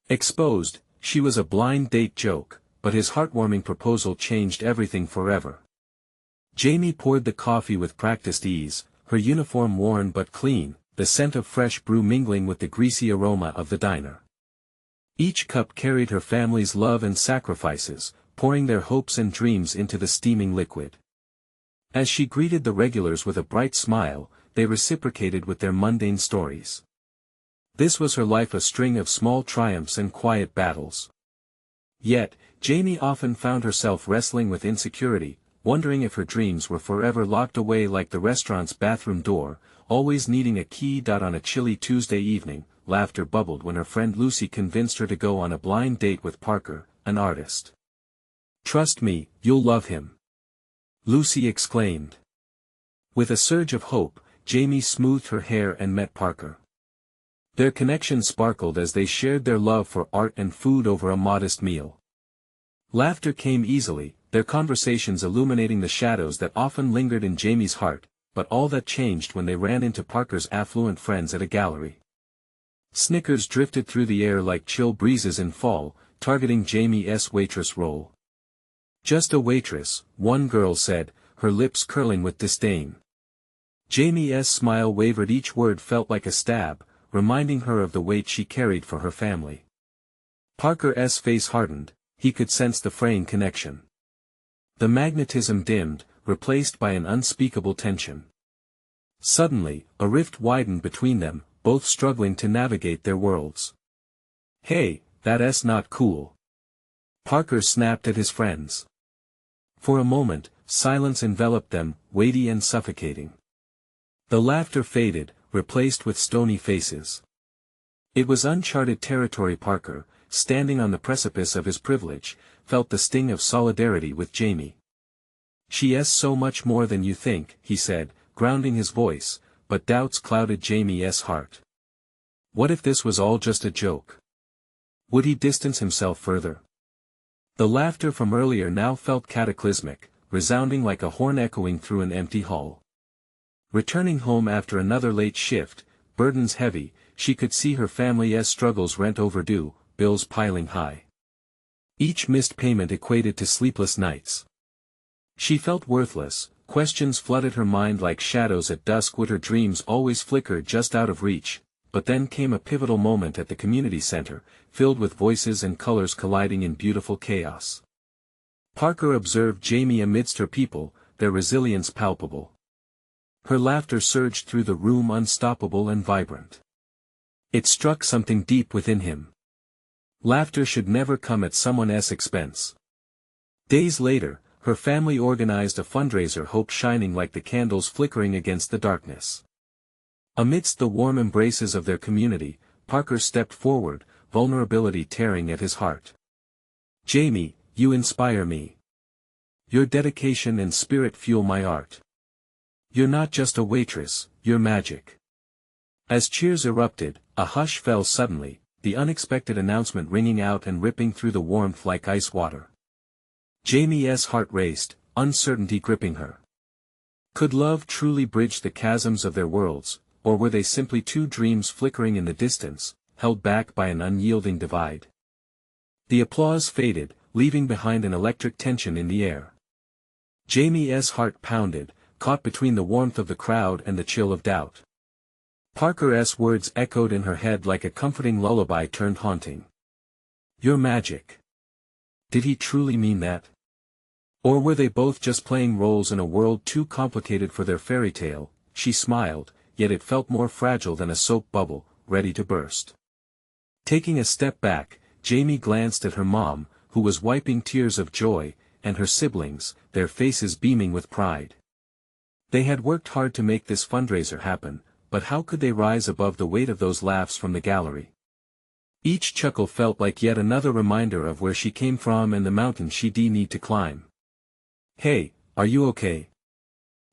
Exposed, she was a blind date joke, but his heartwarming proposal changed everything forever. Jamie poured the coffee with practiced ease, her uniform worn but clean, the scent of fresh brew mingling with the greasy aroma of the diner. Each cup carried her family's love and sacrifices, pouring their hopes and dreams into the steaming liquid. As she greeted the regulars with a bright smile, they reciprocated with their mundane stories. This was her life, a string of small triumphs and quiet battles. Yet, Jamie often found herself wrestling with insecurity, wondering if her dreams were forever locked away like the restaurant's bathroom door, always needing a key. On a chilly Tuesday evening, laughter bubbled when her friend Lucy convinced her to go on a blind date with Parker, an artist. "Trust me, you'll love him," Lucy exclaimed. With a surge of hope, Jamie smoothed her hair and met Parker. Their connection sparkled as they shared their love for art and food over a modest meal. Laughter came easily, their conversations illuminating the shadows that often lingered in Jamie's heart, but all that changed when they ran into Parker's affluent friends at a gallery. Snickers drifted through the air like chill breezes in fall, targeting Jamie's waitress role. "Just a waitress," one girl said, her lips curling with disdain. Jamie's smile wavered, each word felt like a stab, reminding her of the weight she carried for her family. Parker's face hardened, he could sense the fraying connection. The magnetism dimmed, replaced by an unspeakable tension. Suddenly, a rift widened between them, both struggling to navigate their worlds. "Hey, that's not cool," Parker snapped at his friends. For a moment, silence enveloped them, weighty and suffocating. The laughter faded, replaced with stony faces. It was uncharted territory. Parker, standing on the precipice of his privilege, felt the sting of solidarity with Jamie. "She's so much more than you think," he said, grounding his voice, but doubts clouded Jamie's heart. What if this was all just a joke? Would he distance himself further? The laughter from earlier now felt cataclysmic, resounding like a horn echoing through an empty hall. Returning home after another late shift, burdens heavy, she could see her family's struggles, rent overdue, bills piling high. Each missed payment equated to sleepless nights. She felt worthless, questions flooded her mind like shadows at dusk. Would her dreams always flicker just out of reach? But then came a pivotal moment at the community center, filled with voices and colors colliding in beautiful chaos. Parker observed Jamie amidst her people, their resilience palpable. Her laughter surged through the room, unstoppable and vibrant. It struck something deep within him. Laughter should never come at someone's expense. Days later, her family organized a fundraiser, hope shining like the candles flickering against the darkness. Amidst the warm embraces of their community, Parker stepped forward, vulnerability tearing at his heart. "Jamie, you inspire me. Your dedication and spirit fuel my art. You're not just a waitress, you're magic." As cheers erupted, a hush fell suddenly, the unexpected announcement ringing out and ripping through the warmth like ice water. Jamie's heart raced, uncertainty gripping her. Could love truly bridge the chasms of their worlds, or were they simply two dreams flickering in the distance, held back by an unyielding divide? The applause faded, leaving behind an electric tension in the air. Jamie's heart pounded, caught between the warmth of the crowd and the chill of doubt. Parker's words echoed in her head like a comforting lullaby turned haunting. "You're magic." Did he truly mean that? Or were they both just playing roles in a world too complicated for their fairy tale? She smiled, yet it felt more fragile than a soap bubble, ready to burst. Taking a step back, Jamie glanced at her mom, who was wiping tears of joy, and her siblings, their faces beaming with pride. They had worked hard to make this fundraiser happen, but how could they rise above the weight of those laughs from the gallery? Each chuckle felt like yet another reminder of where she came from and the mountain she'd need to climb. "Hey, are you okay?"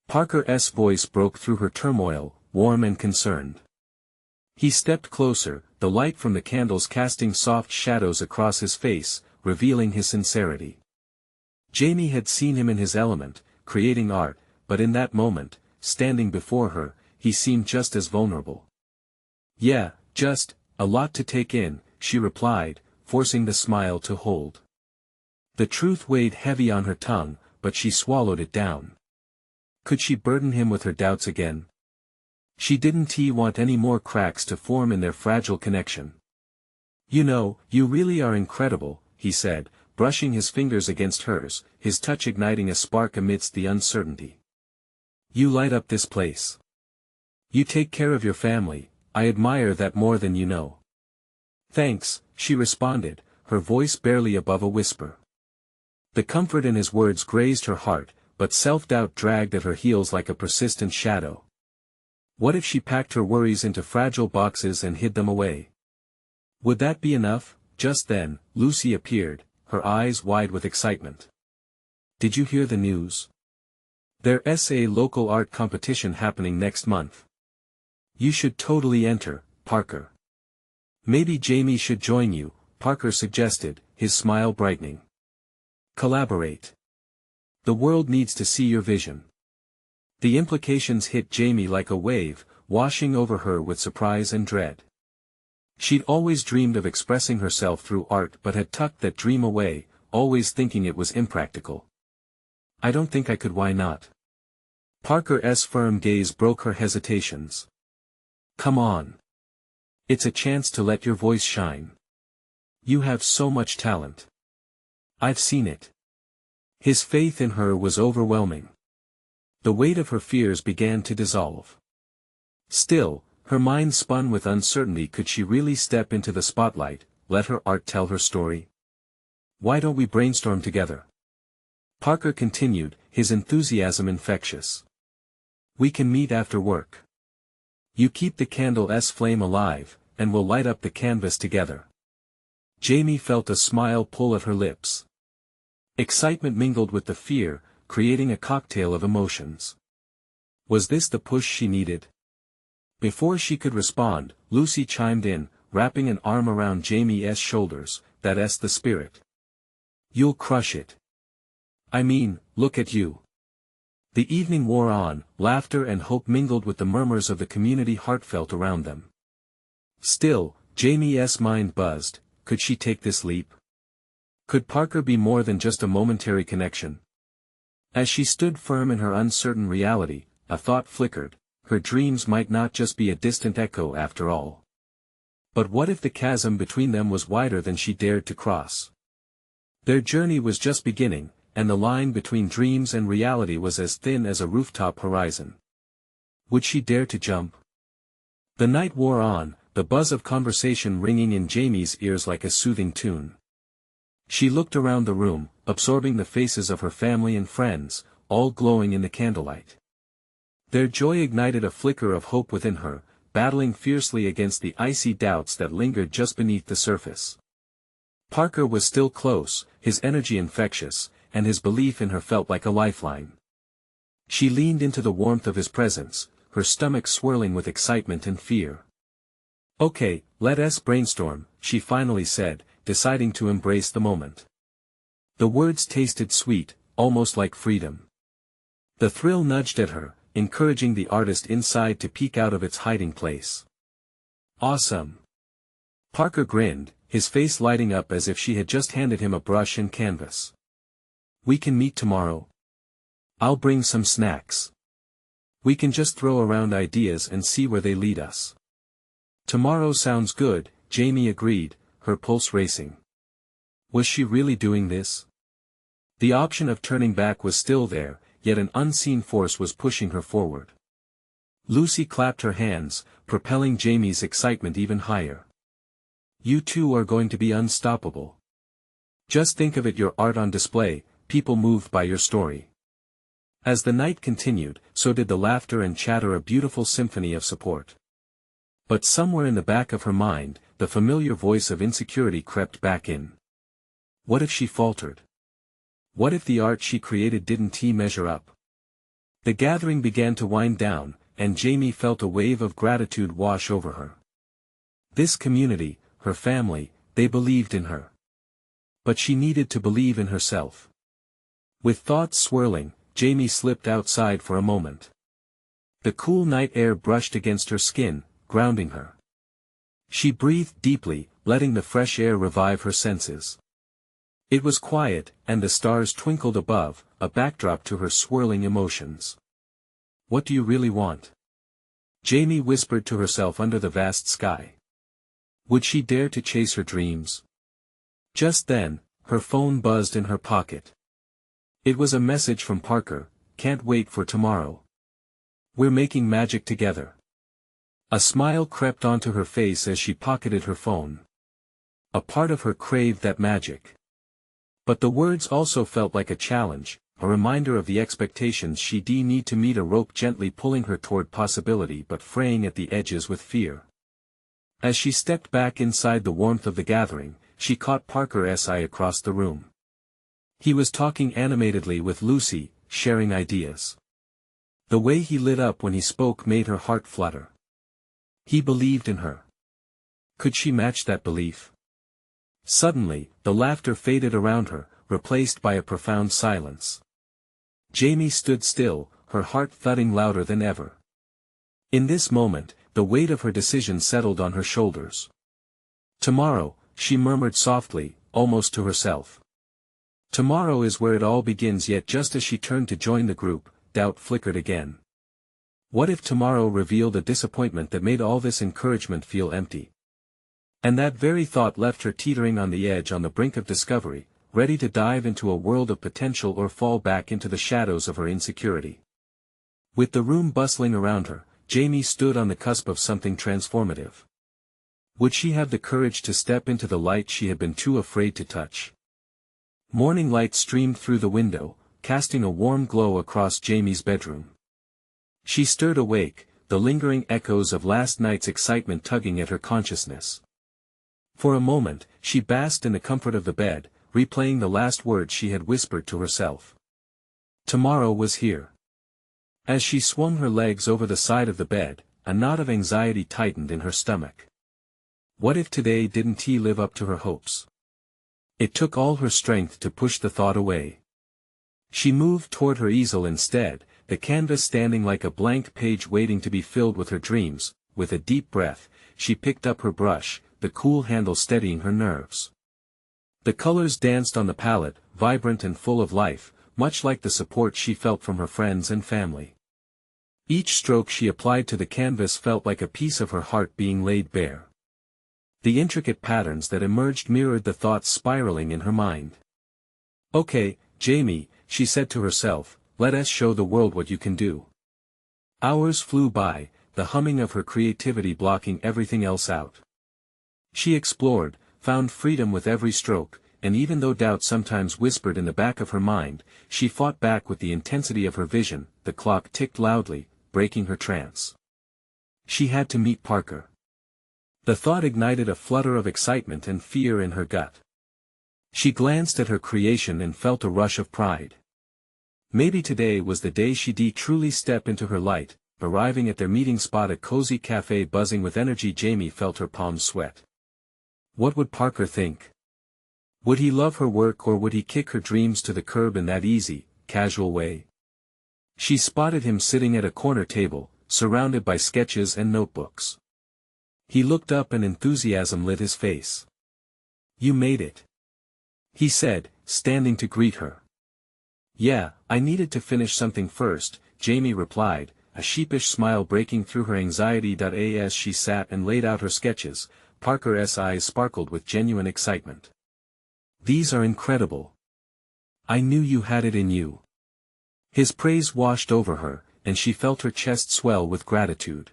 Parker's voice broke through her turmoil, warm and concerned. He stepped closer, the light from the candles casting soft shadows across his face, revealing his sincerity. Jamie had seen him in his element, creating art, but in that moment, standing before her, he seemed just as vulnerable. "Yeah, just, a lot to take in," she replied, forcing the smile to hold. The truth weighed heavy on her tongue, but she swallowed it down. Could she burden him with her doubts again? She didn't want any more cracks to form in their fragile connection. "You know, you really are incredible," he said, brushing his fingers against hers, his touch igniting a spark amidst the uncertainty. "You light up this place. You take care of your family, I admire that more than you know." "Thanks," she responded, her voice barely above a whisper. The comfort in his words grazed her heart, but self-doubt dragged at her heels like a persistent shadow. What if she packed her worries into fragile boxes and hid them away? Would that be enough? Just then, Lucy appeared, her eyes wide with excitement. "Did you hear the news? There's a local art competition happening next month. You should totally enter, Parker." "Maybe Jamie should join you," Parker suggested, his smile brightening. "Collaborate. The world needs to see your vision." The implications hit Jamie like a wave, washing over her with surprise and dread. She'd always dreamed of expressing herself through art but had tucked that dream away, always thinking it was impractical. "I don't think I could. Why not?" Parker's firm gaze broke her hesitations. "Come on. It's a chance to let your voice shine. You have so much talent. I've seen it." His faith in her was overwhelming. The weight of her fears began to dissolve. Still, her mind spun with uncertainty. Could she really step into the spotlight, let her art tell her story? "Why don't we brainstorm together?" Parker continued, his enthusiasm infectious. "We can meet after work. You keep the candle's flame alive, and we'll light up the canvas together." Jamie felt a smile pull at her lips. Excitement mingled with the fear, creating a cocktail of emotions. Was this the push she needed? Before she could respond, Lucy chimed in, wrapping an arm around Jamie's shoulders. "That's the spirit. You'll crush it. I mean, look at you." The evening wore on, laughter and hope mingled with the murmurs of the community heartfelt around them. Still, Jamie's mind buzzed. Could she take this leap? Could Parker be more than just a momentary connection? As she stood firm in her uncertain reality, a thought flickered. Her dreams might not just be a distant echo after all. But what if the chasm between them was wider than she dared to cross? Their journey was just beginning, and the line between dreams and reality was as thin as a rooftop horizon. Would she dare to jump? The night wore on, the buzz of conversation ringing in Jamie's ears like a soothing tune. She looked around the room, absorbing the faces of her family and friends, all glowing in the candlelight. Their joy ignited a flicker of hope within her, battling fiercely against the icy doubts that lingered just beneath the surface. Parker was still close, his energy infectious, and his belief in her felt like a lifeline. She leaned into the warmth of his presence, her stomach swirling with excitement and fear. "Okay, let's brainstorm," she finally said, deciding to embrace the moment. The words tasted sweet, almost like freedom. The thrill nudged at her, encouraging the artist inside to peek out of its hiding place. "Awesome." Parker grinned, his face lighting up as if she had just handed him a brush and canvas. "We can meet tomorrow. I'll bring some snacks. We can just throw around ideas and see where they lead us." "Tomorrow sounds good," Jamie agreed, her pulse racing. Was she really doing this? The option of turning back was still there, yet an unseen force was pushing her forward. Lucy clapped her hands, propelling Jamie's excitement even higher. "You two are going to be unstoppable. Just think of it, your art on display, people moved by your story." As the night continued, so did the laughter and chatter, a beautiful symphony of support. But somewhere in the back of her mind, the familiar voice of insecurity crept back in. What if she faltered? What if the art she created didn't measure up? The gathering began to wind down, and Jamie felt a wave of gratitude wash over her. This community, her family, they believed in her. But she needed to believe in herself. With thoughts swirling, Jamie slipped outside for a moment. The cool night air brushed against her skin, grounding her. She breathed deeply, letting the fresh air revive her senses. It was quiet, and the stars twinkled above, a backdrop to her swirling emotions. "What do you really want?" Jamie whispered to herself under the vast sky. Would she dare to chase her dreams? Just then, her phone buzzed in her pocket. It was a message from Parker: "Can't wait for tomorrow. We're making magic together." A smile crept onto her face as she pocketed her phone. A part of her craved that magic. But the words also felt like a challenge, a reminder of the expectations she'd need to meet, a rope gently pulling her toward possibility but fraying at the edges with fear. As she stepped back inside the warmth of the gathering, she caught Parker's eye across the room. He was talking animatedly with Lucy, sharing ideas. The way he lit up when he spoke made her heart flutter. He believed in her. Could she match that belief? Suddenly, the laughter faded around her, replaced by a profound silence. Jamie stood still, her heart thudding louder than ever. In this moment, the weight of her decision settled on her shoulders. "Tomorrow," she murmured softly, almost to herself. "Tomorrow is where it all begins." Yet just as she turned to join the group, doubt flickered again. What if tomorrow revealed a disappointment that made all this encouragement feel empty? And that very thought left her teetering on the edge, on the brink of discovery, ready to dive into a world of potential or fall back into the shadows of her insecurity. With the room bustling around her, Jamie stood on the cusp of something transformative. Would she have the courage to step into the light she had been too afraid to touch? Morning light streamed through the window, casting a warm glow across Jamie's bedroom. She stirred awake, the lingering echoes of last night's excitement tugging at her consciousness. For a moment, she basked in the comfort of the bed, replaying the last words she had whispered to herself. Tomorrow was here. As she swung her legs over the side of the bed, a knot of anxiety tightened in her stomach. What if today didn't live up to her hopes? It took all her strength to push the thought away. She moved toward her easel instead, the canvas standing like a blank page waiting to be filled with her dreams. With a deep breath, she picked up her brush, the cool handle steadying her nerves. The colors danced on the palette, vibrant and full of life, much like the support she felt from her friends and family. Each stroke she applied to the canvas felt like a piece of her heart being laid bare. The intricate patterns that emerged mirrored the thoughts spiraling in her mind. "Okay, Jamie," she said to herself, "let us show the world what you can do." Hours flew by, the humming of her creativity blocking everything else out. She explored, found freedom with every stroke, and even though doubt sometimes whispered in the back of her mind, she fought back with the intensity of her vision. The clock ticked loudly, breaking her trance. She had to meet Parker. The thought ignited a flutter of excitement and fear in her gut. She glanced at her creation and felt a rush of pride. Maybe today was the day she'd truly step into her light. Arriving at their meeting spot, a cozy cafe buzzing with energy, Jamie felt her palms sweat. What would Parker think? Would he love her work, or would he kick her dreams to the curb in that easy, casual way? She spotted him sitting at a corner table, surrounded by sketches and notebooks. He looked up and enthusiasm lit his face. "You made it," he said, standing to greet her. "Yeah, I needed to finish something first," Jamie replied, a sheepish smile breaking through her anxiety. As she sat and laid out her sketches, Parker's eyes sparkled with genuine excitement. "These are incredible. I knew you had it in you." His praise washed over her, and she felt her chest swell with gratitude.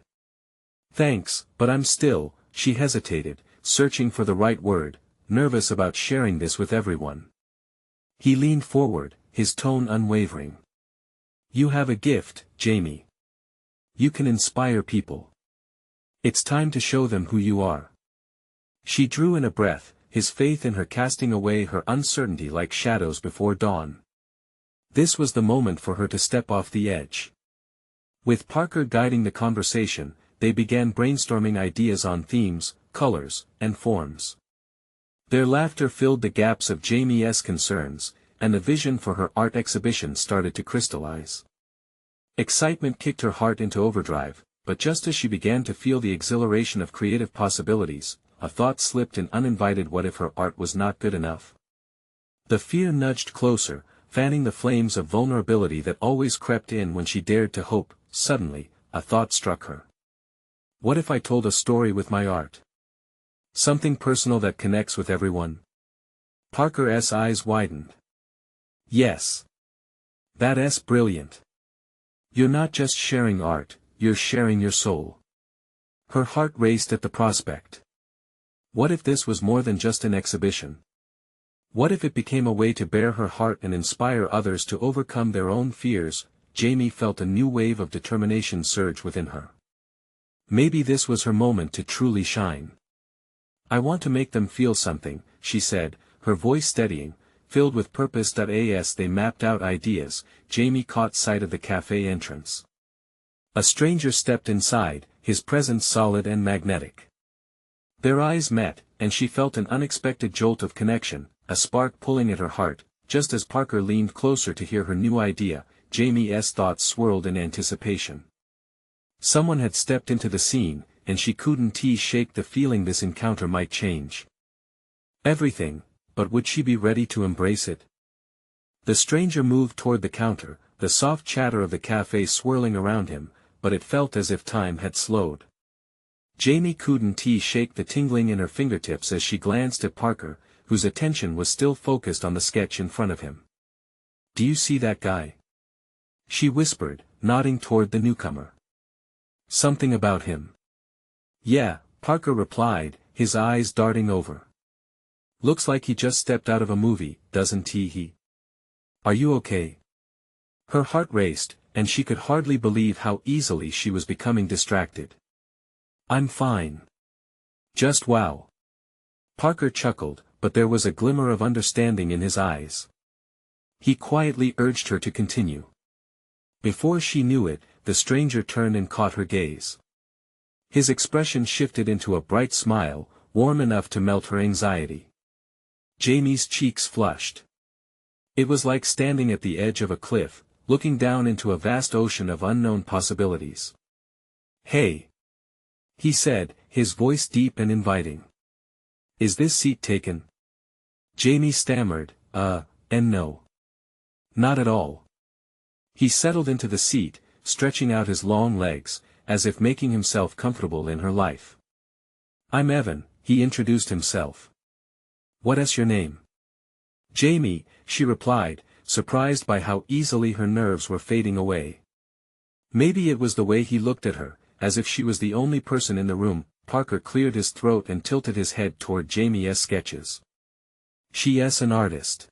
"Thanks, but I'm still," she hesitated, searching for the right word, nervous about sharing this with everyone. He leaned forward, his tone unwavering. "You have a gift, Jamie. You can inspire people. It's time to show them who you are." She drew in a breath, his faith in her casting away her uncertainty like shadows before dawn. This was the moment for her to step off the edge. With Parker guiding the conversation, they began brainstorming ideas on themes, colors, and forms. Their laughter filled the gaps of Jamie's concerns, and the vision for her art exhibition started to crystallize. Excitement kicked her heart into overdrive, but just as she began to feel the exhilaration of creative possibilities, a thought slipped in uninvited: what if her art was not good enough? The fear nudged closer, fanning the flames of vulnerability that always crept in when she dared to hope. Suddenly, a thought struck her. What if I told a story with my art? Something personal that connects with everyone? Parker's eyes widened. Yes. That's brilliant. You're not just sharing art, you're sharing your soul. Her heart raced at the prospect. What if this was more than just an exhibition? What if it became a way to bare her heart and inspire others to overcome their own fears? Jamie felt a new wave of determination surge within her. Maybe this was her moment to truly shine. I want to make them feel something, she said, her voice steadying, filled with purpose. As they mapped out ideas, Jamie caught sight of the cafe entrance. A stranger stepped inside, his presence solid and magnetic. Their eyes met, and she felt an unexpected jolt of connection, a spark pulling at her heart. Just as Parker leaned closer to hear her new idea, Jamie's thoughts swirled in anticipation. Someone had stepped into the scene, and she couldn't shake the feeling this encounter might change everything, but would she be ready to embrace it? The stranger moved toward the counter, the soft chatter of the cafe swirling around him, but it felt as if time had slowed. Jamie couldn't shake the tingling in her fingertips as she glanced at Parker, whose attention was still focused on the sketch in front of him. Do you see that guy? She whispered, nodding toward the newcomer. Something about him. Yeah, Parker replied, his eyes darting over. Looks like he just stepped out of a movie, doesn't he? Are you okay? Her heart raced, and she could hardly believe how easily she was becoming distracted. I'm fine. Just wow. Parker chuckled, but there was a glimmer of understanding in his eyes. He quietly urged her to continue. Before she knew it, the stranger turned and caught her gaze. His expression shifted into a bright smile, warm enough to melt her anxiety. Jamie's cheeks flushed. It was like standing at the edge of a cliff, looking down into a vast ocean of unknown possibilities. Hey! He said, his voice deep and inviting. Is this seat taken? Jamie stammered, and no. Not at all. He settled into the seat, stretching out his long legs, as if making himself comfortable in her life. I'm Evan, he introduced himself. What's your name? Jamie, she replied, surprised by how easily her nerves were fading away. Maybe it was the way he looked at her, as if she was the only person in the room. Parker cleared his throat and tilted his head toward Jamie's sketches. She's an artist.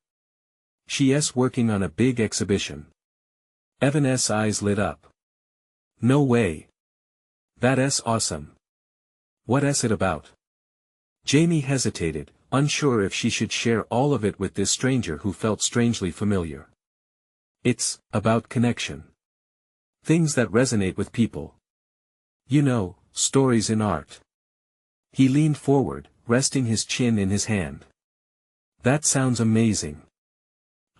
She's working on a big exhibition. Evan's eyes lit up. No way. That's awesome. What's it about? Jamie hesitated, unsure if she should share all of it with this stranger who felt strangely familiar. It's about connection. Things that resonate with people. You know, stories in art. He leaned forward, resting his chin in his hand. That sounds amazing.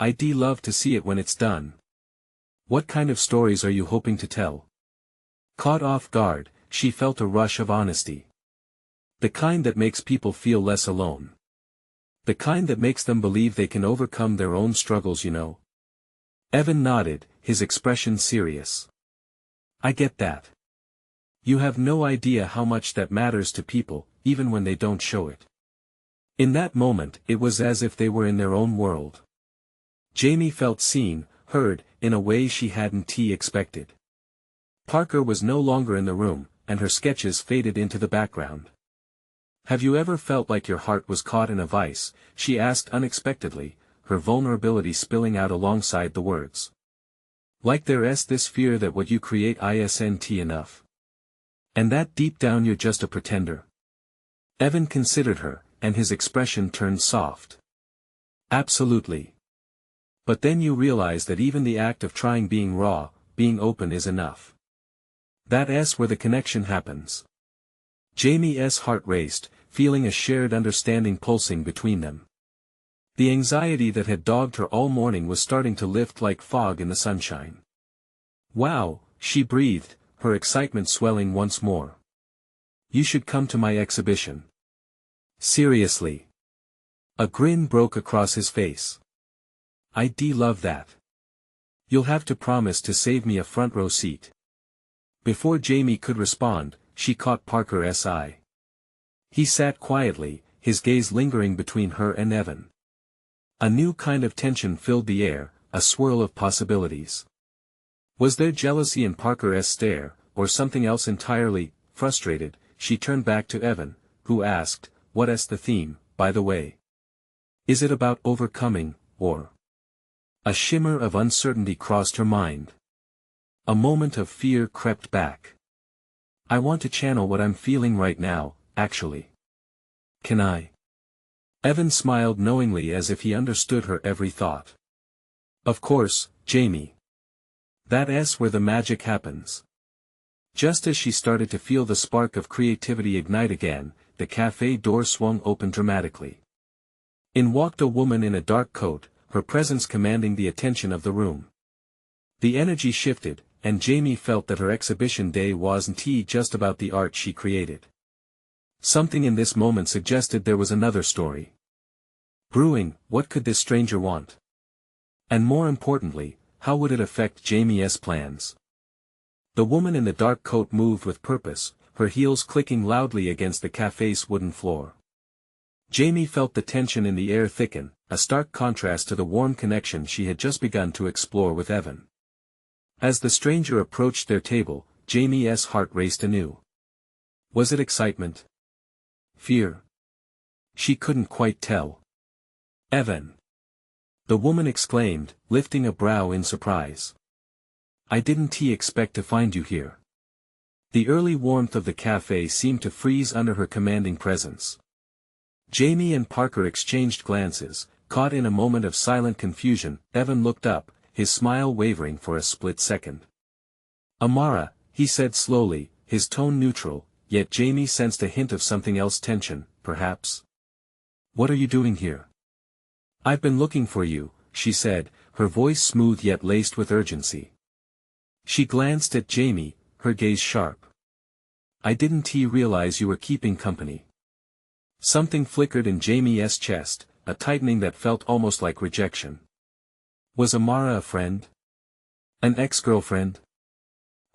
I'd love to see it when it's done. What kind of stories are you hoping to tell? Caught off guard, she felt a rush of honesty. The kind that makes people feel less alone. The kind that makes them believe they can overcome their own struggles, you know. Evan nodded, his expression serious. I get that. You have no idea how much that matters to people, even when they don't show it. In that moment, it was as if they were in their own world. Jamie felt seen, heard, in a way she hadn't expected. Parker was no longer in the room, and her sketches faded into the background. Have you ever felt like your heart was caught in a vice? She asked unexpectedly, her vulnerability spilling out alongside the words. Like there's this fear that what you create isn't enough. And that deep down you're just a pretender? Evan considered her, and his expression turned soft. Absolutely. But then you realize that even the act of trying, being raw, being open is enough. That's where the connection happens. Jamie's heart raced, feeling a shared understanding pulsing between them. The anxiety that had dogged her all morning was starting to lift like fog in the sunshine. Wow, she breathed, her excitement swelling once more. You should come to my exhibition. Seriously. A grin broke across his face. I'd love that. You'll have to promise to save me a front row seat. Before Jamie could respond, she caught Parker's eye. He sat quietly, his gaze lingering between her and Evan. A new kind of tension filled the air, a swirl of possibilities. Was there jealousy in Parker's stare, or something else entirely? Frustrated, she turned back to Evan, who asked, "What's the theme, by the way? Is it about overcoming, or?" A shimmer of uncertainty crossed her mind. A moment of fear crept back. "I want to channel what I'm feeling right now, actually. Can I?" Evan smiled knowingly as if he understood her every thought. "Of course, Jamie. That's where the magic happens." Just as she started to feel the spark of creativity ignite again, the cafe door swung open dramatically. In walked a woman in a dark coat, her presence commanding the attention of the room. The energy shifted, and Jamie felt that her exhibition day wasn't just about the art she created. Something in this moment suggested there was another story brewing. What could this stranger want? And more importantly, how would it affect Jamie's plans? The woman in the dark coat moved with purpose, her heels clicking loudly against the cafe's wooden floor. Jamie felt the tension in the air thicken, a stark contrast to the warm connection she had just begun to explore with Evan. As the stranger approached their table, Jamie's heart raced anew. Was it excitement? Fear? She couldn't quite tell. "Evan!" the woman exclaimed, lifting a brow in surprise. "I didn't expect to find you here." The early warmth of the cafe seemed to freeze under her commanding presence. Jamie and Parker exchanged glances, caught in a moment of silent confusion. Evan looked up, his smile wavering for a split second. "Amara," he said slowly, his tone neutral, yet Jamie sensed a hint of something else, tension, perhaps. "What are you doing here?" "I've been looking for you," she said, her voice smooth yet laced with urgency. She glanced at Jamie, her gaze sharp. "I didn't realize you were keeping company." Something flickered in Jamie's chest, a tightening that felt almost like rejection. Was Amara a friend? An ex-girlfriend?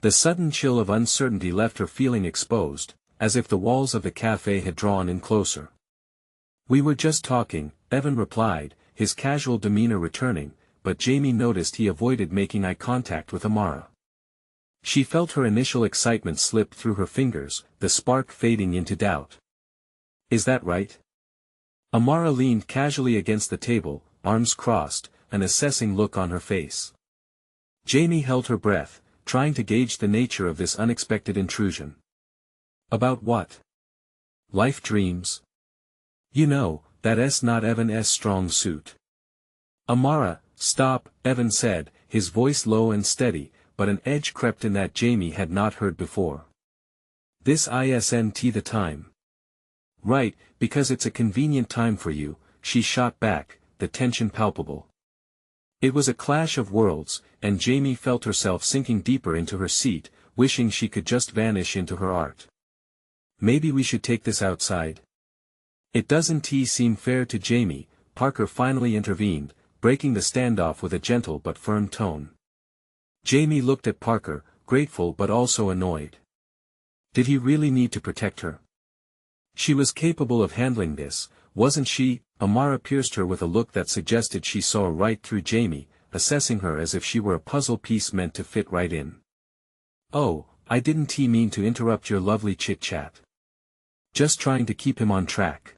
The sudden chill of uncertainty left her feeling exposed, as if the walls of the cafe had drawn in closer. "We were just talking," Evan replied, his casual demeanor returning, but Jamie noticed he avoided making eye contact with Amara. She felt her initial excitement slip through her fingers, the spark fading into doubt. "Is that right?" Amara leaned casually against the table, arms crossed, an assessing look on her face. Jamie held her breath, trying to gauge the nature of this unexpected intrusion. "About what? Life dreams? You know, that's not Evan's strong suit." "Amara, stop," Evan said, his voice low and steady, but an edge crept in that Jamie had not heard before. "This isn't the time." "Right, because it's a convenient time for you," she shot back, the tension palpable. It was a clash of worlds, and Jamie felt herself sinking deeper into her seat, wishing she could just vanish into her art. "Maybe we should take this outside?" "It doesn't seem fair to Jamie," Parker finally intervened, breaking the standoff with a gentle but firm tone. Jamie looked at Parker, grateful but also annoyed. Did he really need to protect her? She was capable of handling this, wasn't she? Amara pierced her with a look that suggested she saw right through Jamie, assessing her as if she were a puzzle piece meant to fit right in. "Oh, I didn't mean to interrupt your lovely chit-chat. Just trying to keep him on track."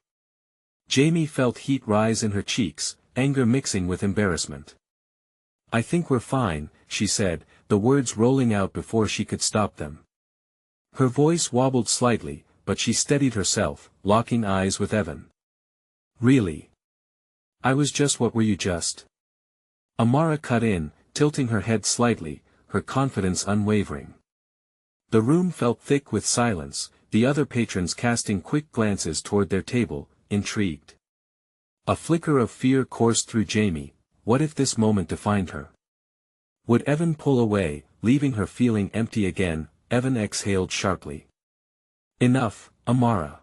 Jamie felt heat rise in her cheeks, anger mixing with embarrassment. "I think we're fine," she said, the words rolling out before she could stop them. Her voice wobbled slightly, but she steadied herself, locking eyes with Evan. "Really? I was just what were you just?" Amara cut in, tilting her head slightly, her confidence unwavering. The room felt thick with silence, the other patrons casting quick glances toward their table, intrigued. A flicker of fear coursed through Jamie. What if this moment defined her? Would Evan pull away, leaving her feeling empty again? Evan exhaled sharply. "Enough, Amara.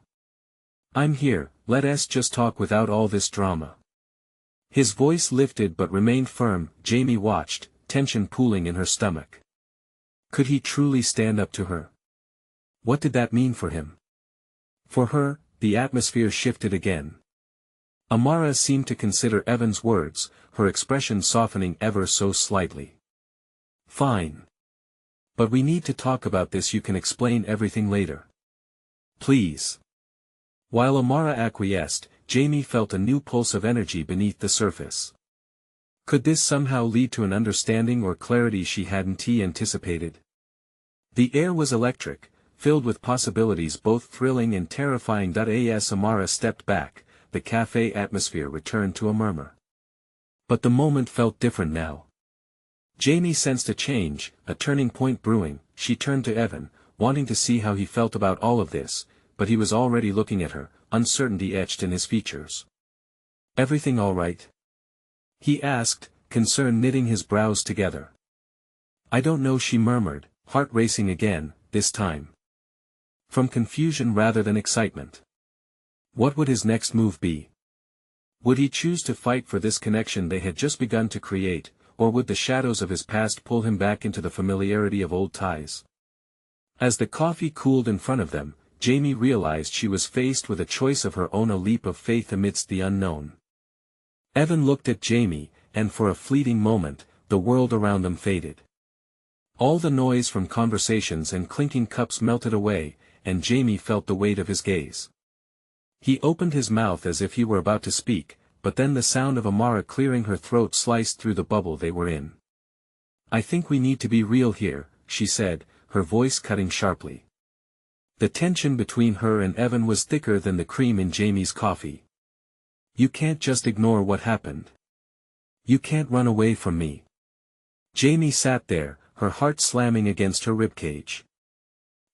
I'm here, let us just talk without all this drama. His voice lifted but remained firm. Jamie watched, tension pooling in her stomach. Could he truly stand up to her? What did that mean for him? For her, the atmosphere shifted again. Amara seemed to consider Evan's words, her expression softening ever so slightly. Fine. But we need to talk about this. You can explain everything later. Please. While Amara acquiesced, Jamie felt a new pulse of energy beneath the surface. Could this somehow lead to an understanding or clarity she hadn't anticipated? The air was electric, filled with possibilities both thrilling and terrifying. As Amara stepped back, the cafe atmosphere returned to a murmur. But the moment felt different now. Jamie sensed a change, a turning point brewing. She turned to Evan, wanting to see how he felt about all of this, but he was already looking at her, uncertainty etched in his features. Everything all right? He asked, concern knitting his brows together. I don't know, she murmured, heart racing again, this time from confusion rather than excitement. What would his next move be? Would he choose to fight for this connection they had just begun to create, or would the shadows of his past pull him back into the familiarity of old ties? As the coffee cooled in front of them, Jamie realized she was faced with a choice of her own, a leap of faith amidst the unknown. Evan looked at Jamie, and for a fleeting moment, the world around them faded. All the noise from conversations and clinking cups melted away, and Jamie felt the weight of his gaze. He opened his mouth as if he were about to speak, but then the sound of Amara clearing her throat sliced through the bubble they were in. I think we need to be real here, she said, her voice cutting sharply. The tension between her and Evan was thicker than the cream in Jamie's coffee. You can't just ignore what happened. You can't run away from me. Jamie sat there, her heart slamming against her ribcage.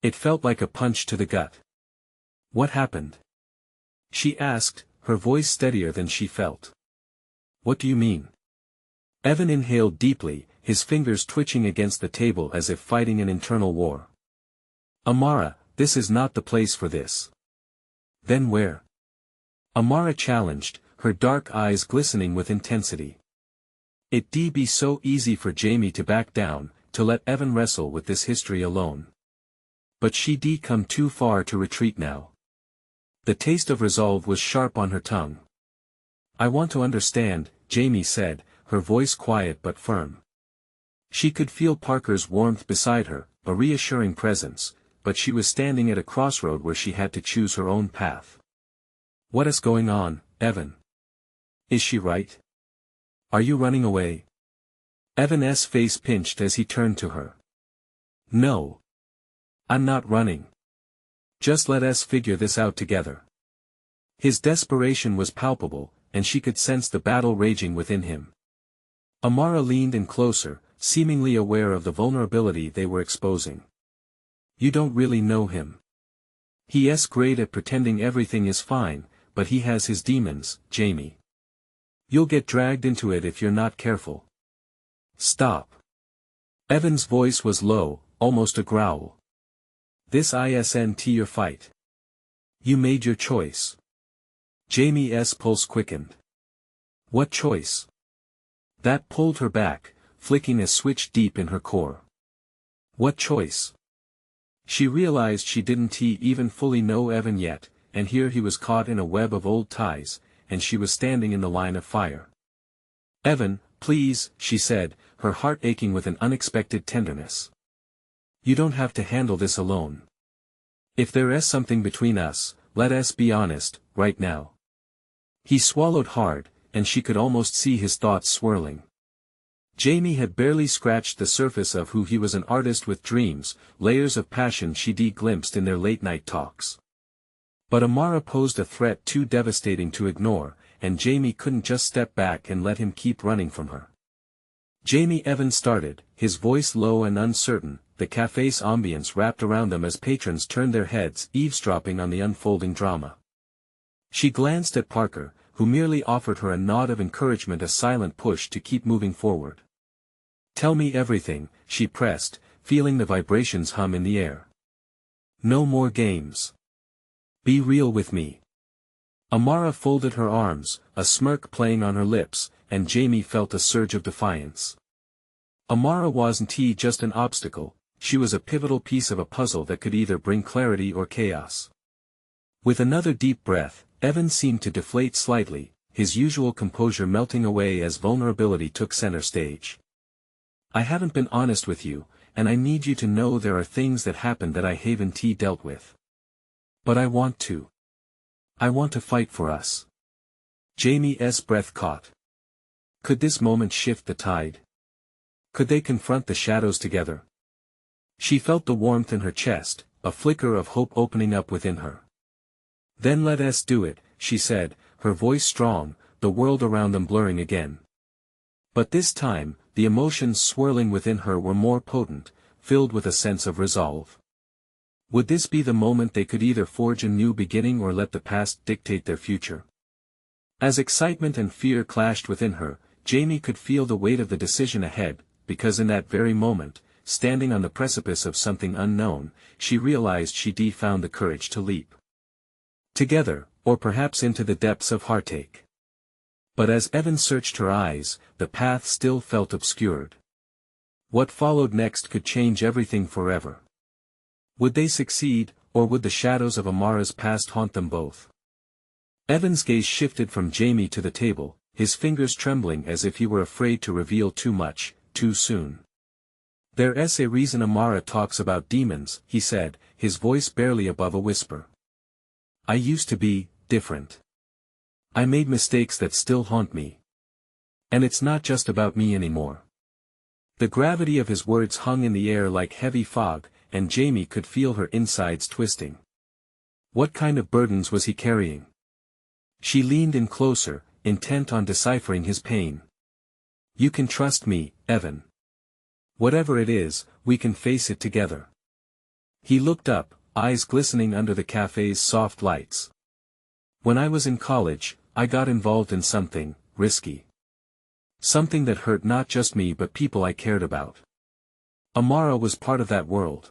It felt like a punch to the gut. What happened? She asked, her voice steadier than she felt. What do you mean? Evan inhaled deeply, his fingers twitching against the table as if fighting an internal war. Amara, this is not the place for this. Then where? Amara challenged, her dark eyes glistening with intensity. It'd be so easy for Jamie to back down, to let Evan wrestle with this history alone. But she'd come too far to retreat now. The taste of resolve was sharp on her tongue. I want to understand, Jamie said, her voice quiet but firm. She could feel Parker's warmth beside her, a reassuring presence, but she was standing at a crossroad where she had to choose her own path. What is going on, Evan? Is she right? Are you running away? Evan's face pinched as he turned to her. No. I'm not running. Just let us figure this out together. His desperation was palpable, and she could sense the battle raging within him. Amara leaned in closer, seemingly aware of the vulnerability they were exposing. You don't really know him. He's great at pretending everything is fine, but he has his demons, Jamie. You'll get dragged into it if you're not careful. Stop. Evan's voice was low, almost a growl. This isn't your fight. You made your choice. Jamie's pulse quickened. What choice? That pulled her back, flicking a switch deep in her core. What choice? She realized she didn't even fully know Evan yet, and here he was caught in a web of old ties, and she was standing in the line of fire. Evan, please, she said, her heart aching with an unexpected tenderness. You don't have to handle this alone. If there is something between us, let us be honest, right now. He swallowed hard, and she could almost see his thoughts swirling. Jamie had barely scratched the surface of who he was, an artist with dreams, layers of passion she'd glimpsed in their late-night talks. But Amara posed a threat too devastating to ignore, and Jamie couldn't just step back and let him keep running from her. Jamie, Evan started, his voice low and uncertain, the cafe's ambience wrapped around them as patrons turned their heads, eavesdropping on the unfolding drama. She glanced at Parker, who merely offered her a nod of encouragement, a silent push to keep moving forward. Tell me everything, she pressed, feeling the vibrations hum in the air. No more games. Be real with me. Amara folded her arms, a smirk playing on her lips, and Jamie felt a surge of defiance. Amara wasn't just an obstacle, she was a pivotal piece of a puzzle that could either bring clarity or chaos. With another deep breath, Evan seemed to deflate slightly, his usual composure melting away as vulnerability took center stage. I haven't been honest with you, and I need you to know there are things that happened that I haven't dealt with. But I want to. I want to fight for us. Jamie's breath caught. Could this moment shift the tide? Could they confront the shadows together? She felt the warmth in her chest, a flicker of hope opening up within her. Then let us do it, she said, her voice strong, the world around them blurring again. But this time, the emotions swirling within her were more potent, filled with a sense of resolve. Would this be the moment they could either forge a new beginning or let the past dictate their future? As excitement and fear clashed within her, Jamie could feel the weight of the decision ahead, because in that very moment, standing on the precipice of something unknown, she realized she'd found the courage to leap. Together, or perhaps into the depths of heartache. But as Evan searched her eyes, the path still felt obscured. What followed next could change everything forever. Would they succeed, or would the shadows of Amara's past haunt them both? Evan's gaze shifted from Jamie to the table, his fingers trembling as if he were afraid to reveal too much, too soon. There's a reason Amara talks about demons, he said, his voice barely above a whisper. I used to be different. I made mistakes that still haunt me. And it's not just about me anymore. The gravity of his words hung in the air like heavy fog, and Jamie could feel her insides twisting. What kind of burdens was he carrying? She leaned in closer, intent on deciphering his pain. You can trust me, Evan. Whatever it is, we can face it together. He looked up, eyes glistening under the cafe's soft lights. When I was in college, I got involved in something risky. Something that hurt not just me but people I cared about. Amara was part of that world.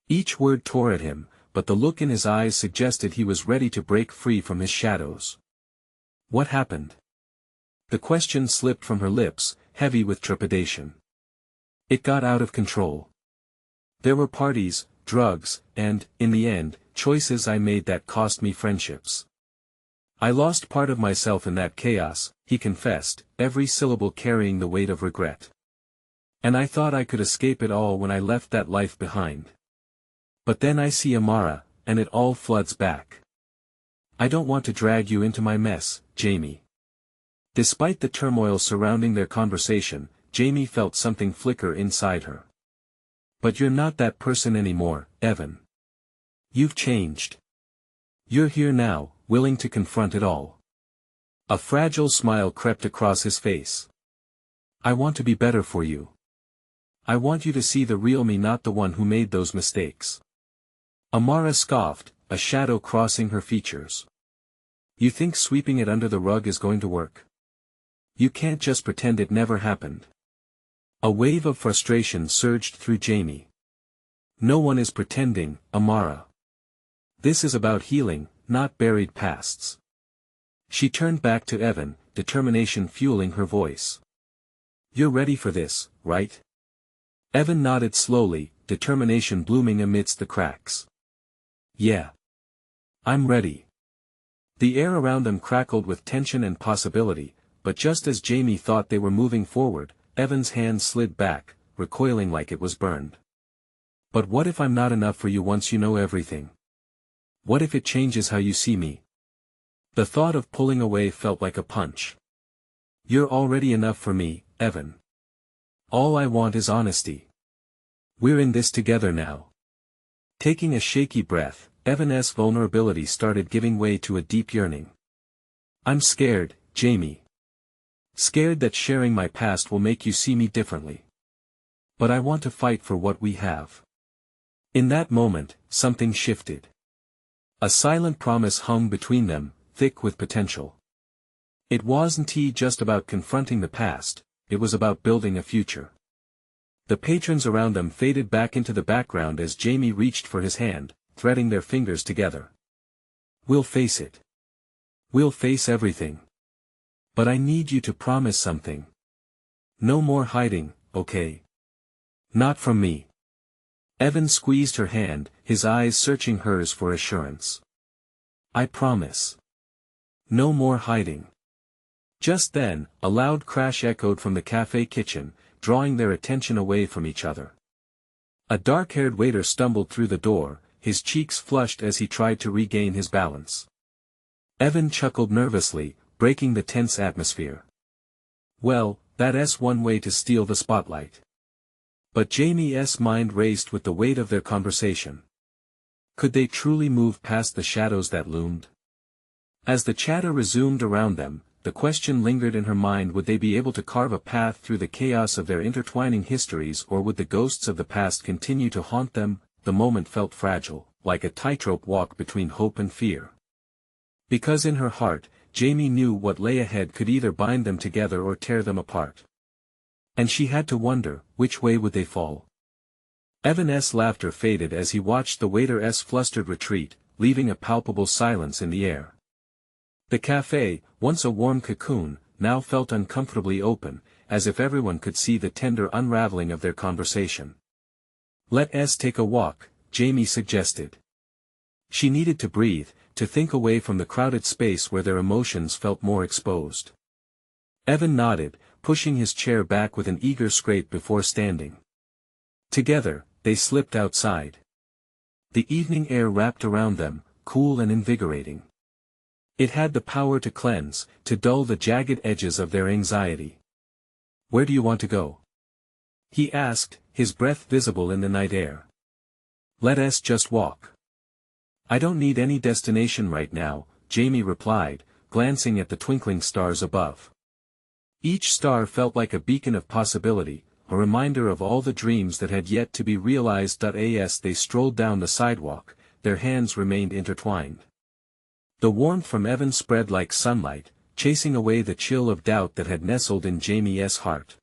Each word tore at him, but the look in his eyes suggested he was ready to break free from his shadows. What happened? The question slipped from her lips, heavy with trepidation. It got out of control. There were parties, drugs, and, in the end, choices I made that cost me friendships. I lost part of myself in that chaos, he confessed, every syllable carrying the weight of regret. And I thought I could escape it all when I left that life behind. But then I see Amara, and it all floods back. I don't want to drag you into my mess, Jamie. Despite the turmoil surrounding their conversation, Jamie felt something flicker inside her. But you're not that person anymore, Evan. You've changed. You're here now, willing to confront it all. A fragile smile crept across his face. I want to be better for you. I want you to see the real me, not the one who made those mistakes. Amara scoffed, a shadow crossing her features. You think sweeping it under the rug is going to work? You can't just pretend it never happened. A wave of frustration surged through Jamie. No one is pretending, Amara. This is about healing, not buried pasts. She turned back to Evan, determination fueling her voice. You're ready for this, right? Evan nodded slowly, determination blooming amidst the cracks. Yeah. I'm ready. The air around them crackled with tension and possibility, but just as Jamie thought they were moving forward, Evan's hand slid back, recoiling like it was burned. But what if I'm not enough for you once you know everything? What if it changes how you see me? The thought of pulling away felt like a punch. You're already enough for me, Evan. All I want is honesty. We're in this together now. Taking a shaky breath, Evan's vulnerability started giving way to a deep yearning. I'm scared, Jamie. Scared that sharing my past will make you see me differently. But I want to fight for what we have. In that moment, something shifted. A silent promise hung between them, thick with potential. It wasn't just about confronting the past, it was about building a future. The patrons around them faded back into the background as Jamie reached for his hand, threading their fingers together. We'll face it. We'll face everything. But I need you to promise something. No more hiding, okay? Not from me. Evan squeezed her hand, his eyes searching hers for assurance. I promise. No more hiding. Just then, a loud crash echoed from the cafe kitchen, drawing their attention away from each other. A dark-haired waiter stumbled through the door, his cheeks flushed as he tried to regain his balance. Evan chuckled nervously, breaking the tense atmosphere. Well, that's one way to steal the spotlight. But Jamie's mind raced with the weight of their conversation. Could they truly move past the shadows that loomed? As the chatter resumed around them, the question lingered in her mind: would they be able to carve a path through the chaos of their intertwining histories, or would the ghosts of the past continue to haunt them? The moment felt fragile, like a tightrope walk between hope and fear. Because in her heart, Jamie knew what lay ahead could either bind them together or tear them apart. And she had to wonder, which way would they fall? Evan's laughter faded as he watched the waiter's flustered retreat, leaving a palpable silence in the air. The cafe, once a warm cocoon, now felt uncomfortably open, as if everyone could see the tender unraveling of their conversation. Let's take a walk, Jamie suggested. She needed to breathe, to think away from the crowded space where their emotions felt more exposed. Evan nodded, pushing his chair back with an eager scrape before standing. Together, they slipped outside. The evening air wrapped around them, cool and invigorating. It had the power to cleanse, to dull the jagged edges of their anxiety. Where do you want to go? He asked, his breath visible in the night air. Let's just walk. I don't need any destination right now, Jamie replied, glancing at the twinkling stars above. Each star felt like a beacon of possibility, a reminder of all the dreams that had yet to be realized. As they strolled down the sidewalk, their hands remained intertwined. The warmth from Evan spread like sunlight, chasing away the chill of doubt that had nestled in Jamie's heart.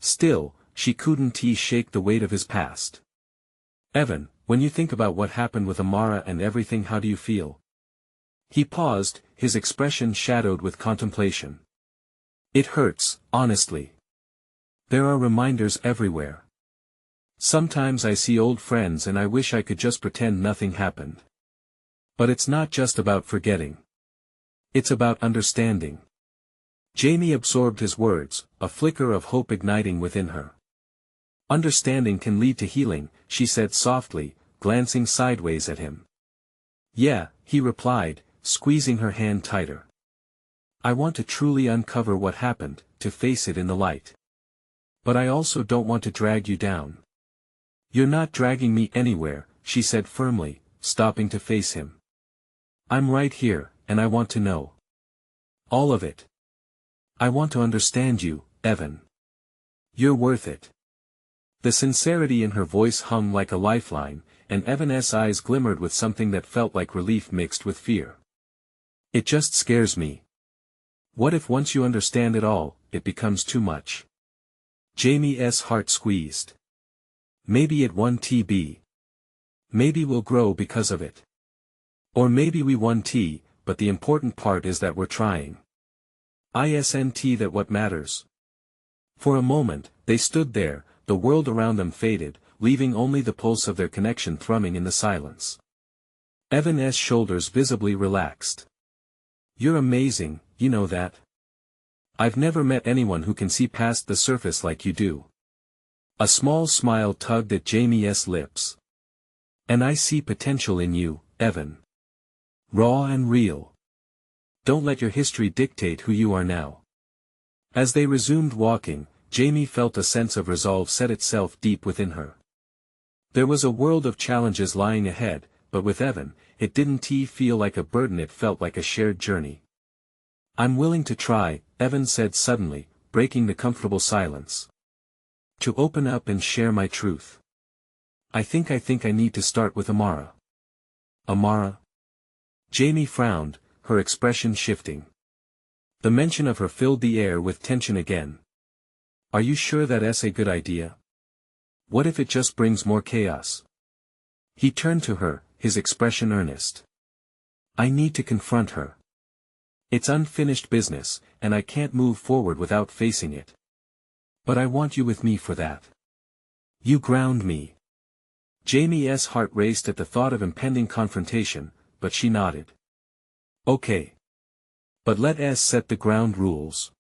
Still, she couldn't shake the weight of his past. Evan, when you think about what happened with Amara and everything, how do you feel? He paused, his expression shadowed with contemplation. It hurts, honestly. There are reminders everywhere. Sometimes I see old friends and I wish I could just pretend nothing happened. But it's not just about forgetting. It's about understanding. Jamie absorbed his words, a flicker of hope igniting within her. Understanding can lead to healing, she said softly, glancing sideways at him. Yeah, he replied, squeezing her hand tighter. I want to truly uncover what happened, to face it in the light. But I also don't want to drag you down. You're not dragging me anywhere, she said firmly, stopping to face him. I'm right here, and I want to know. All of it. I want to understand you, Evan. You're worth it. The sincerity in her voice hung like a lifeline, and Evan's eyes glimmered with something that felt like relief mixed with fear. It just scares me. What if once you understand it all, it becomes too much? Jamie's heart squeezed. Maybe it won't be. Maybe we'll grow because of it. Or maybe we won't, but the important part is that we're trying. Isn't that what matters? For a moment, they stood there, the world around them faded, leaving only the pulse of their connection thrumming in the silence. Evan's shoulders visibly relaxed. You're amazing, you know that? I've never met anyone who can see past the surface like you do. A small smile tugged at Jamie's lips. And I see potential in you, Evan. Raw and real. Don't let your history dictate who you are now. As they resumed walking, Jamie felt a sense of resolve set itself deep within her. There was a world of challenges lying ahead, but with Evan, it didn't feel like a burden, it felt like a shared journey. I'm willing to try, Evan said suddenly, breaking the comfortable silence. To open up and share my truth. I think I need to start with Amara. Amara? Jamie frowned, her expression shifting. The mention of her filled the air with tension again. Are you sure that's a good idea? What if it just brings more chaos? He turned to her, his expression earnest. I need to confront her. It's unfinished business, and I can't move forward without facing it. But I want you with me for that. You ground me. Jamie's heart raced at the thought of impending confrontation, but she nodded. Okay. But let us set the ground rules.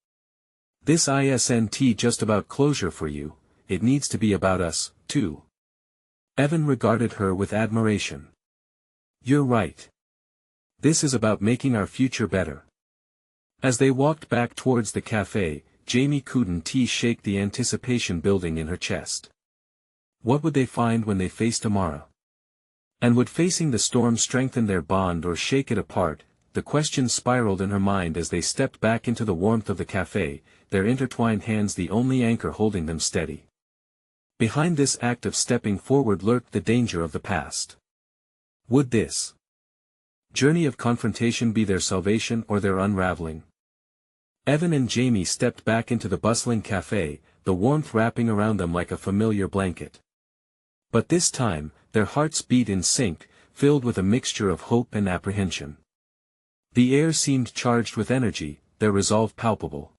This isn't just about closure for you, it needs to be about us, too. Evan regarded her with admiration. You're right. This is about making our future better. As they walked back towards the cafe, Jamie couldn't shake the anticipation building in her chest. What would they find when they faced Amara? And would facing the storm strengthen their bond or shake it apart? The questions spiraled in her mind as they stepped back into the warmth of the cafe, their intertwined hands the only anchor holding them steady. Behind this act of stepping forward lurked the danger of the past. Would this journey of confrontation be their salvation or their unraveling? Evan and Jamie stepped back into the bustling cafe, the warmth wrapping around them like a familiar blanket. But this time, their hearts beat in sync, filled with a mixture of hope and apprehension. The air seemed charged with energy, their resolve palpable.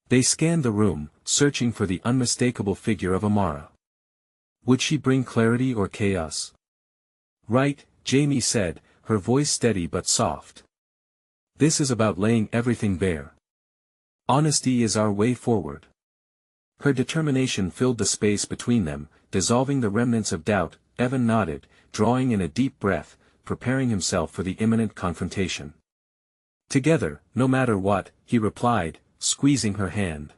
They scanned the room, searching for the unmistakable figure of Amara. Would she bring clarity or chaos? Right, Jamie said, her voice steady but soft. This is about laying everything bare. Honesty is our way forward. Her determination filled the space between them, dissolving the remnants of doubt. Evan nodded, drawing in a deep breath, preparing himself for the imminent confrontation. Together, no matter what, he replied, squeezing her hand.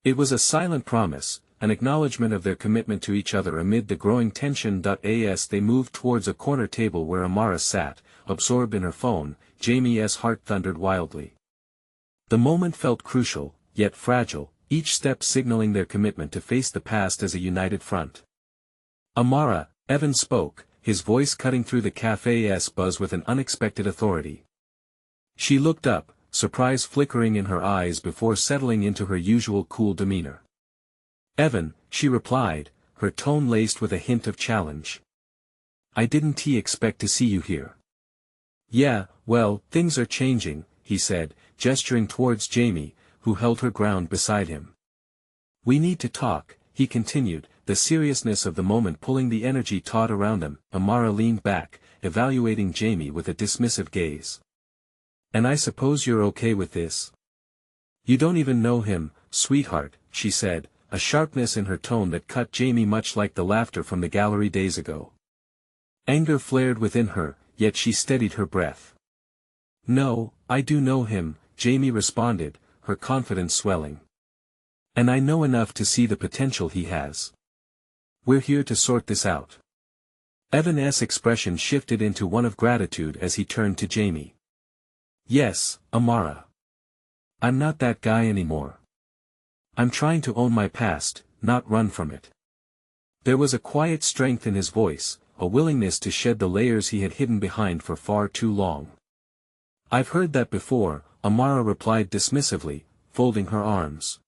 It was a silent promise, an acknowledgement of their commitment to each other amid the growing tension. As they moved towards a corner table where Amara sat, absorbed in her phone, Jamie's heart thundered wildly. The moment felt crucial, yet fragile, each step signaling their commitment to face the past as a united front. Amara, Evan spoke, his voice cutting through the cafe's buzz with an unexpected authority. She looked up, surprise flickering in her eyes before settling into her usual cool demeanor. Evan, she replied, her tone laced with a hint of challenge. I didn't expect to see you here. Yeah, well, things are changing, he said, gesturing towards Jamie, who held her ground beside him. We need to talk, he continued, the seriousness of the moment pulling the energy taut around them. Amara leaned back, evaluating Jamie with a dismissive gaze. And I suppose you're okay with this? You don't even know him, sweetheart, she said, a sharpness in her tone that cut Jamie much like the laughter from the gallery days ago. Anger flared within her, yet she steadied her breath. No, I do know him, Jamie responded, her confidence swelling. And I know enough to see the potential he has. We're here to sort this out. Evan's expression shifted into one of gratitude as he turned to Jamie. Yes, Amara. I'm not that guy anymore. I'm trying to own my past, not run from it. There was a quiet strength in his voice, a willingness to shed the layers he had hidden behind for far too long. I've heard that before, Amara replied dismissively, folding her arms.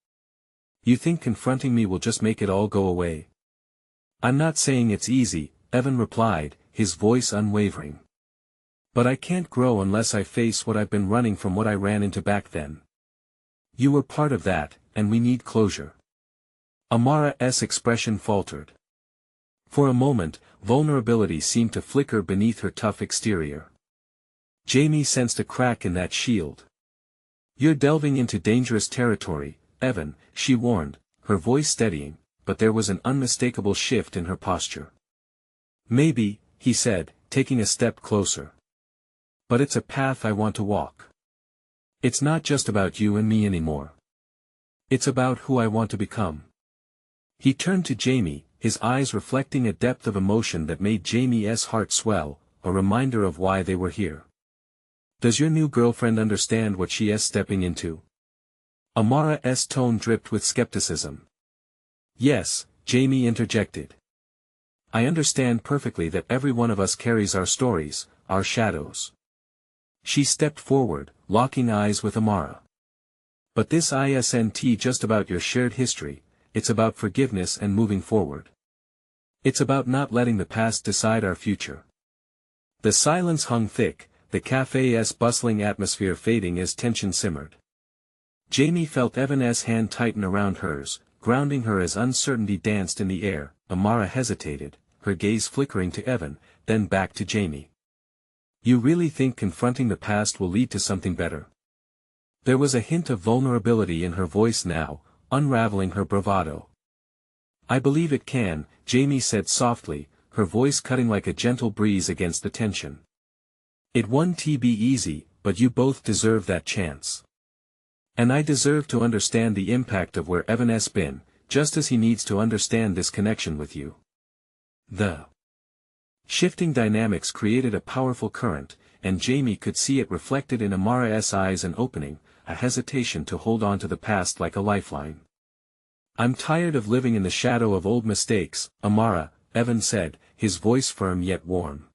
You think confronting me will just make it all go away? I'm not saying it's easy, Evan replied, his voice unwavering. But I can't grow unless I face what I've been running from, what I ran into back then. You were part of that, and we need closure. Amara's expression faltered. For a moment, vulnerability seemed to flicker beneath her tough exterior. Jamie sensed a crack in that shield. You're delving into dangerous territory, Evan, she warned, her voice steadying, but there was an unmistakable shift in her posture. Maybe, he said, taking a step closer. But it's a path I want to walk. It's not just about you and me anymore. It's about who I want to become. He turned to Jamie, his eyes reflecting a depth of emotion that made Jamie's heart swell, a reminder of why they were here. Does your new girlfriend understand what she is stepping into? Amara's tone dripped with skepticism. Yes, Jamie interjected. I understand perfectly that every one of us carries our stories, our shadows. She stepped forward, locking eyes with Amara. But this isn't just about your shared history, it's about forgiveness and moving forward. It's about not letting the past decide our future. The silence hung thick, the cafe's bustling atmosphere fading as tension simmered. Jamie felt Evan's hand tighten around hers, grounding her as uncertainty danced in the air. Amara hesitated, her gaze flickering to Evan, then back to Jamie. "You really think confronting the past will lead to something better?" There was a hint of vulnerability in her voice now, unraveling her bravado. "I believe it can," Jamie said softly, her voice cutting like a gentle breeze against the tension. "It won't be easy, but you both deserve that chance. And I deserve to understand the impact of where Evan's been, just as he needs to understand this connection with you." The shifting dynamics created a powerful current, and Jamie could see it reflected in Amara's eyes, an opening, a hesitation to hold on to the past like a lifeline. "I'm tired of living in the shadow of old mistakes, Amara," Evan said, his voice firm yet warm.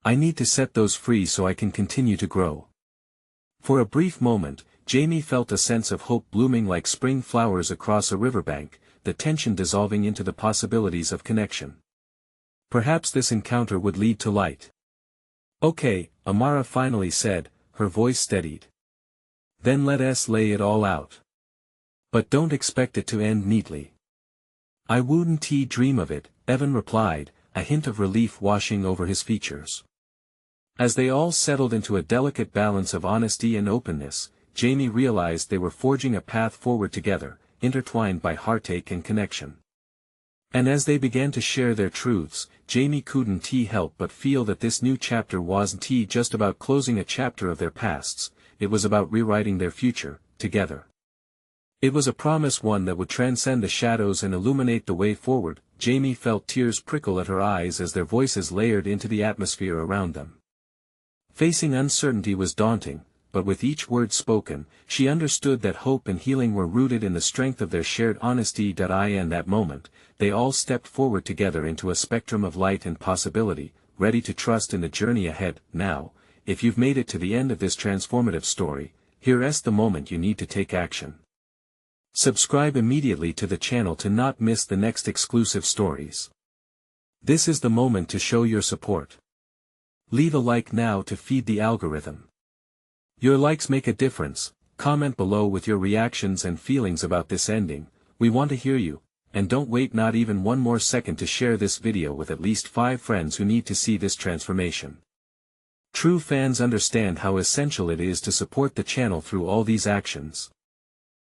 "I need to set those free so I can continue to grow." For a brief moment, Jamie felt a sense of hope blooming like spring flowers across a riverbank, the tension dissolving into the possibilities of connection. Perhaps this encounter would lead to light. "Okay," Amara finally said, her voice steadied. "Then let us lay it all out. But don't expect it to end neatly." "I wouldn't dream of it," Evan replied, a hint of relief washing over his features. As they all settled into a delicate balance of honesty and openness, Jamie realized they were forging a path forward together, intertwined by heartache and connection. And as they began to share their truths, Jamie couldn't help but feel that this new chapter wasn't just about closing a chapter of their pasts, it was about rewriting their future, together. It was a promise, one that would transcend the shadows and illuminate the way forward. Jamie felt tears prickle at her eyes as their voices layered into the atmosphere around them. Facing uncertainty was daunting, but with each word spoken, she understood that hope and healing were rooted in the strength of their shared honesty. In that moment, they all stepped forward together into a spectrum of light and possibility, ready to trust in the journey ahead. Now, if you've made it to the end of this transformative story, here's the moment you need to take action. Subscribe immediately to the channel to not miss the next exclusive stories. This is the moment to show your support. Leave a like now to feed the algorithm. Your likes make a difference. Comment below with your reactions and feelings about this ending. We want to hear you, and don't wait not even one more second to share this video with at least 5 friends who need to see this transformation. True fans understand how essential it is to support the channel through all these actions.